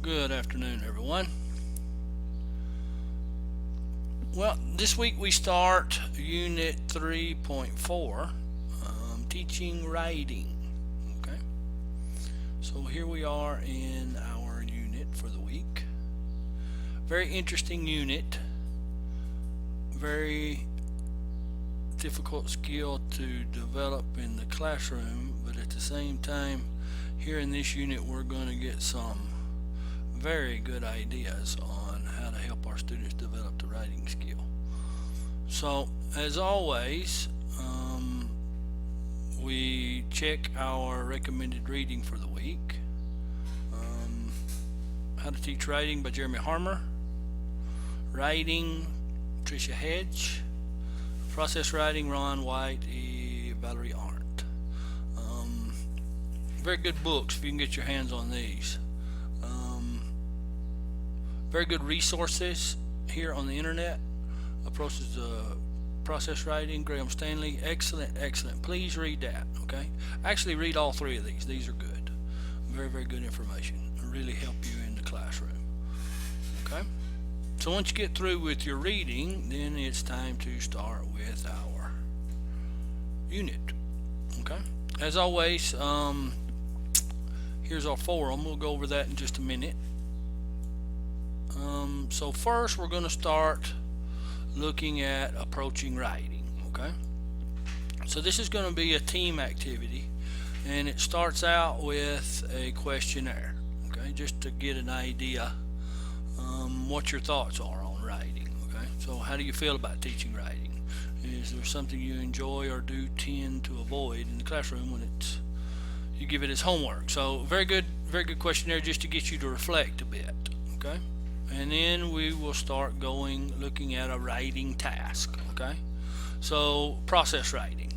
Good afternoon, everyone. Well, this week we start Unit 3.4, Teaching Writing. Okay, so here we are in our unit for the week. Very interesting unit, very difficult skill to develop in the classroom, but at the same time, here in this unit, we're going to get some very good ideas on how to help our students develop the writing skill. So as always, we check our recommended reading for the week. How to Teach Writing by Jeremy Harmer, Writing, Tricia Hedge, Process Writing, Ron White, Valerie Arndt. Very good books if you can get your hands on these. Very good resources here on the internet. Approaches to Process Writing, Graham Stanley. Excellent. Please read that, okay? Actually read all three of these. These are good. Very good information. It'll really help you in the classroom. Okay? So once you get through with your reading, then it's time to start with our unit. Okay? As always, here's our forum. We'll go over that in just a minute. So first we're going to start looking at approaching writing. Okay, so this is going to be a team activity, and it starts out with a questionnaire. Okay, just to get an idea what your thoughts are on writing. Okay, so how do you feel about teaching writing? Is there something you enjoy or do tend to avoid in the classroom when you give it as homework? So very good questionnaire just to get you to reflect a bit. Okay, and then we will start looking at a writing task. Okay, so process writing,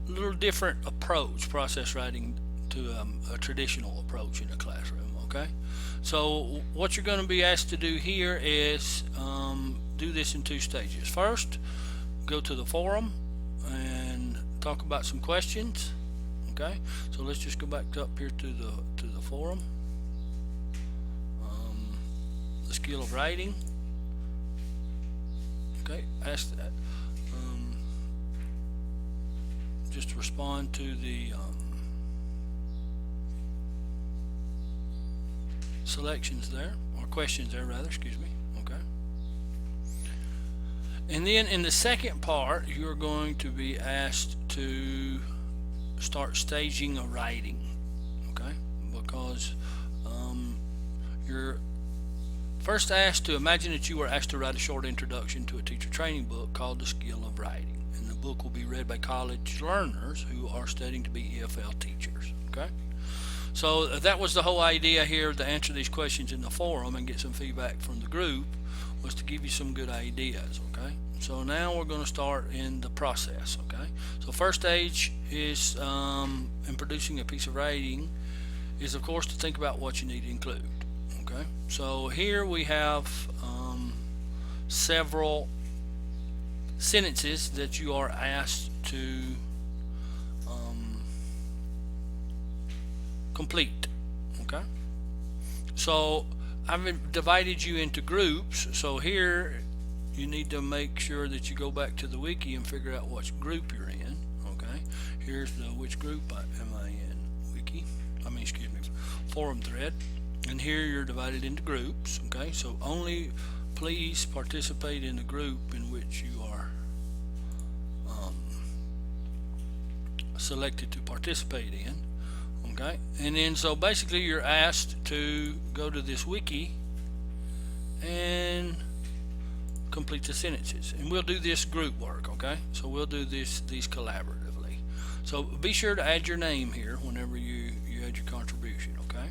a little different approach, process writing to a traditional approach in a classroom. Okay, so what you're going to be asked to do here is do this in two stages. First, go to the forum and talk about some questions. Okay, so let's just go back up here to the forum. The skill of writing. Okay, ask that. Just respond to the selections there, or questions there rather, excuse me. Okay, and then in the second part you're going to be asked to start staging a writing. Okay, because you're first asked to imagine that you were asked to write a short introduction to a teacher training book called The Skill of Writing, and the book will be read by college learners who are studying to be EFL teachers. Okay, so that was the whole idea here, to answer these questions in the forum and get some feedback from the group, was to give you some good ideas. Okay, so now we're going to start in the process. Okay, so first stage is in producing a piece of writing is of course to think about what you need to include. Okay, so here we have several sentences that you are asked to complete. Okay, so I've divided you into groups. So here you need to make sure that you go back to the wiki and figure out which group you're in. Okay, here's which group am I in? Wiki. Excuse me, forum thread. And here you're divided into groups. Okay, so only please participate in the group in which you are selected to participate in. Okay, and then so basically you're asked to go to this wiki and complete the sentences, and we'll do this group work. Okay, so we'll do these collaboratively. So be sure to add your name here whenever you add your contribution. Okay,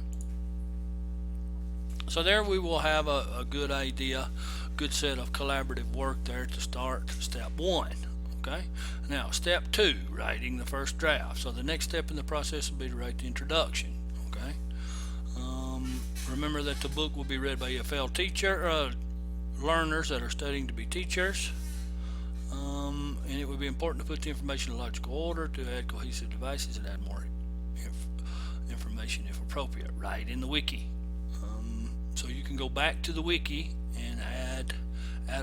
so there we will have a good idea, good set of collaborative work there to start step one. Okay, now step two, writing the first draft. So the next step in the process will be to write the introduction. Okay, remember that the book will be read by EFL learners that are studying to be teachers, and it would be important to put the information in logical order, to add cohesive devices, and add more information if appropriate. Write in the wiki. So you can go back to the wiki and add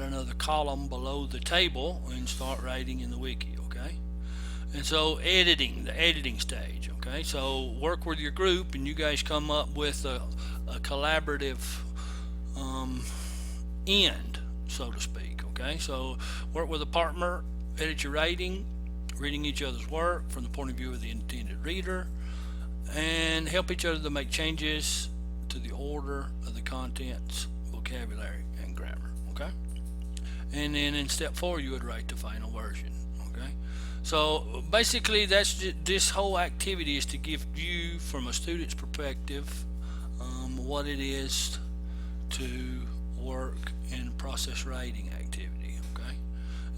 another column below the table and start writing in the wiki. Okay. And so the editing stage. Okay, so work with your group and you guys come up with a collaborative end, so to speak. Okay, so work with a partner, edit your writing, reading each other's work from the point of view of the intended reader, and help each other to make changes to the order of the contents, vocabulary, and grammar. Okay, and then in step 4 you would write the final version. Okay, so basically that's this whole activity is to give you, from a student's perspective, what it is to work in process writing activity. Okay,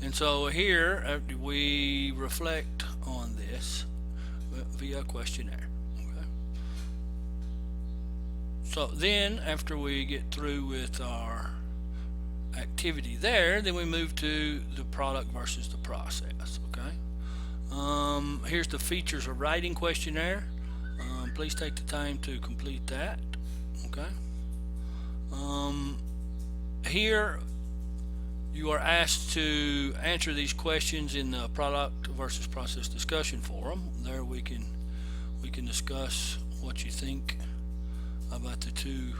and so here after we reflect on this via a questionnaire. Okay, so then after we get through with our activity there, then we move to the product versus the process. Okay, here's the features of writing questionnaire. Please take the time to complete that. Okay, here you are asked to answer these questions in the product versus process discussion forum. There we can discuss what you think about the two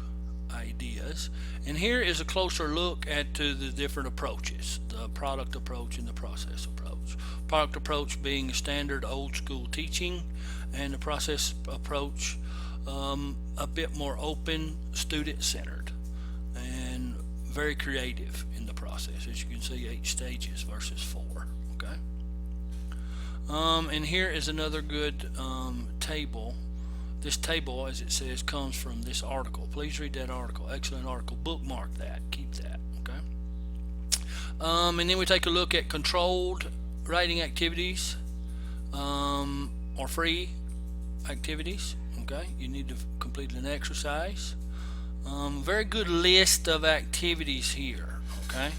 ideas. And here is a closer look at the different approaches, the product approach and the process approach. Product approach being standard old school teaching, and the process approach a bit more open, student centered, and very creative in the process. As you can see, 8 stages versus 4. Okay, and here is another good table. This table, as it says, comes from this article. Please read that article. Excellent article. Bookmark that. Keep that. Okay. And then we take a look at controlled writing activities or free activities. Okay. You need to complete an exercise. Very good list of activities here. Okay.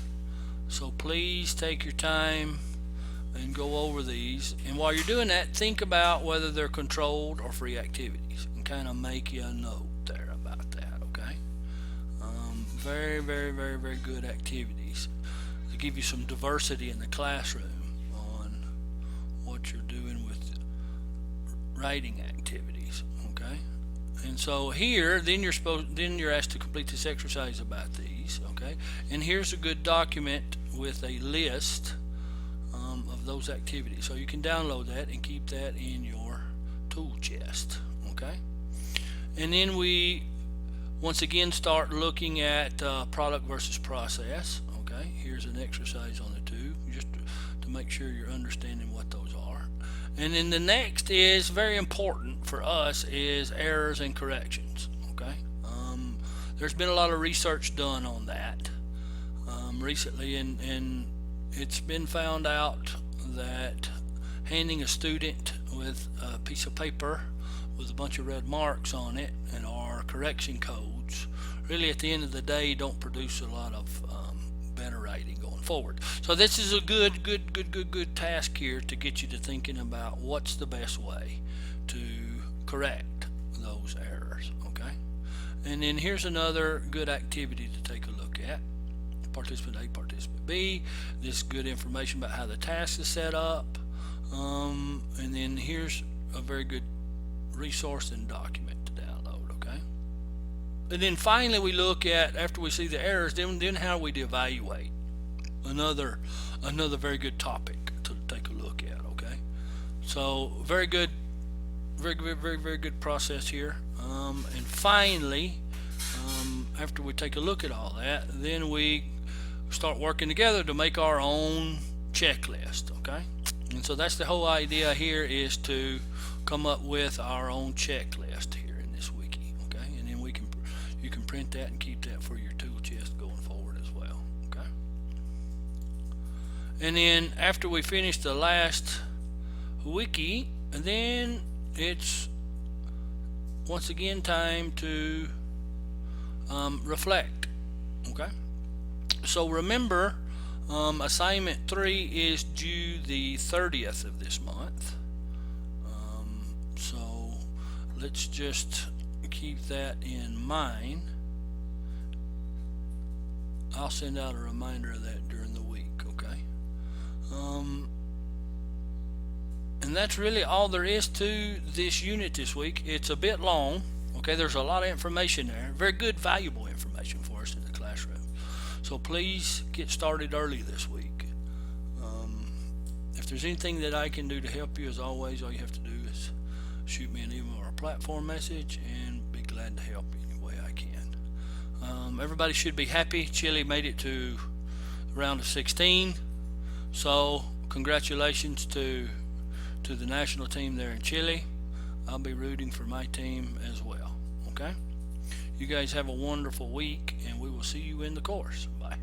So please take your time and go over these, and while you're doing that, think about whether they're controlled or free activities and kind of make you a note there about that. Okay, very good activities to give you some diversity in the classroom on what you're doing with writing activities. Okay, and so here then you're asked to complete this exercise about these. Okay, and here's a good document with a list of those activities, so you can download that and keep that in your tool chest. Okay, and then we once again start looking at product versus process. Okay, here's an exercise on the two, just to make sure you're understanding what those are. And then the next is very important for us, is errors and corrections. Okay, there's been a lot of research done on that recently, and it's been found out that handing a student with a piece of paper with a bunch of red marks on it and our correction codes really at the end of the day don't produce a lot of better writing going forward. So this is a good task here to get you to thinking about what's the best way to correct those errors. Okay, and then here's another good activity to take a look at. Participant A, Participant B. This is good information about how the task is set up. And then here's a very good resource and document to download. Okay. And then finally we look at, after we see the errors, then how we evaluate. Another very good topic to take a look at. Okay. So very good process here. And finally, after we take a look at all that, then we start working together to make our own checklist. Okay, and so that's the whole idea here, is to come up with our own checklist here in this wiki. Okay, and then you can print that and keep that for your tool chest going forward as well. Okay, and then after we finish the last wiki, and then it's once again time to reflect. Okay, so remember, assignment 3 is due the 30th of this month, so let's just keep that in mind. I'll send out a reminder of that during the week. Okay. And that's really all there is to this unit this week. It's a bit long. Okay, there's a lot of information there. Very good, valuable information for us in the classroom. So please get started early this week. If there's anything that I can do to help you, as always, all you have to do is shoot me an email or a platform message, and be glad to help you any way I can. Everybody should be happy. Chile made it to the round of 16. So congratulations to the national team there in Chile. I'll be rooting for my team as well. Okay? You guys have a wonderful week, and we will see you in the course. Bye.